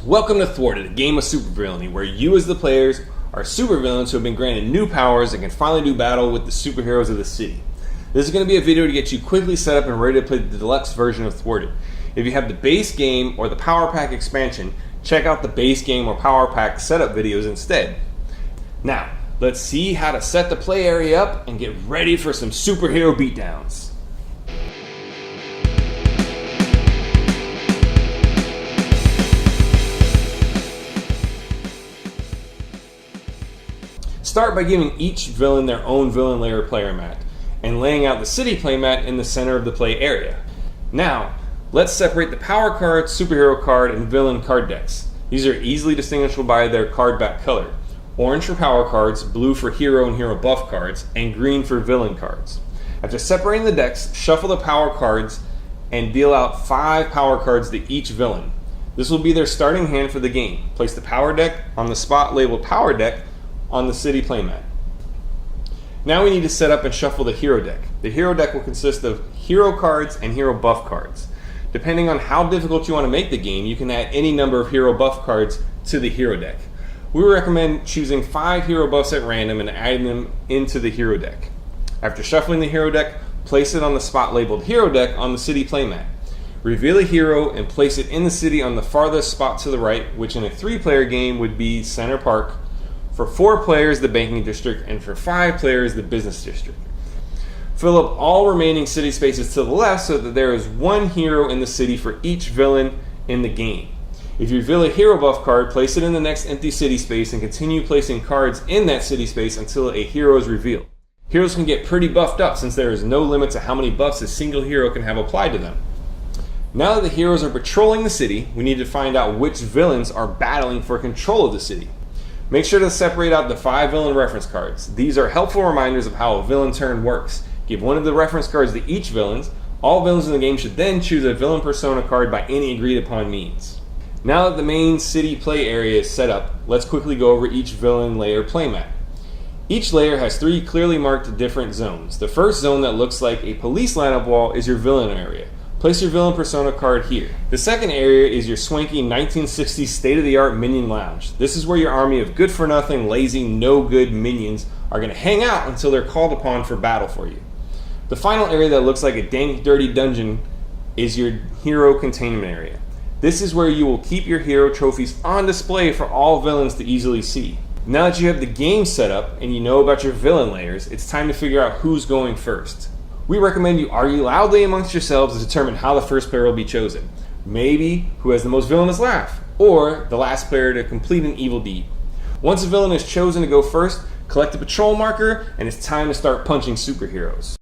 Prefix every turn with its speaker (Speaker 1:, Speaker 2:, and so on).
Speaker 1: Welcome to Thwarted, a game of super-villainy, where you as the players are supervillains who have been granted new powers and can finally do battle with the superheroes of the city. This is going to be a video to get you quickly set up and ready to play the deluxe version of Thwarted. If you have the base game or the Power Pack expansion, check out the base game or Power Pack setup videos instead. Now, let's see how to set the play area up and get ready for some superhero beatdowns. Start by giving each villain their own villain layer player mat, and laying out the city playmat in the center of the play area. Now, let's separate the power card, superhero card, and villain card decks. These are easily distinguishable by their card back color. Orange for power cards, blue for hero and hero buff cards, and green for villain cards. After separating the decks, shuffle the power cards and deal out 5 power cards to each villain. This will be their starting hand for the game. Place the power deck on the spot labeled power deck on the city playmat. Now we need to set up and shuffle the hero deck. The hero deck will consist of hero cards and hero buff cards. Depending on how difficult you want to make the game, you can add any number of hero buff cards to the hero deck. We recommend choosing 5 hero buffs at random and adding them into the hero deck. After shuffling the hero deck, place it on the spot labeled hero deck on the city playmat. Reveal a hero and place it in the city on the farthest spot to the right, which in a 3-player game would be Center Park. For 4 players, the banking district, and for 5 players, the business district. Fill up all remaining city spaces to the left so that there is 1 hero in the city for each villain in the game. If you reveal a hero buff card, place it in the next empty city space and continue placing cards in that city space until a hero is revealed. Heroes can get pretty buffed up since there is no limit to how many buffs a single hero can have applied to them. Now that the heroes are patrolling the city, we need to find out which villains are battling for control of the city. Make sure to separate out the 5 villain reference cards. These are helpful reminders of how a villain turn works. Give one of the reference cards to each villain. All villains in the game should then choose a villain persona card by any agreed upon means. Now that the main city play area is set up, let's quickly go over each villain layer playmat. Each layer has 3 clearly marked different zones. The first zone that looks like a police lineup wall is your villain area. Place your villain persona card here. The second area is your swanky 1960s state-of-the-art minion lounge. This is where your army of good-for-nothing, lazy, no-good minions are going to hang out until they're called upon for battle for you. The final area that looks like a dank, dirty dungeon is your hero containment area. This is where you will keep your hero trophies on display for all villains to easily see. Now that you have the game set up and you know about your villain layers, it's time to figure out who's going first. We recommend you argue loudly amongst yourselves to determine how the first player will be chosen. Maybe who has the most villainous laugh, or the last player to complete an evil deed. Once a villain is chosen to go first, collect a patrol marker, and it's time to start punching superheroes.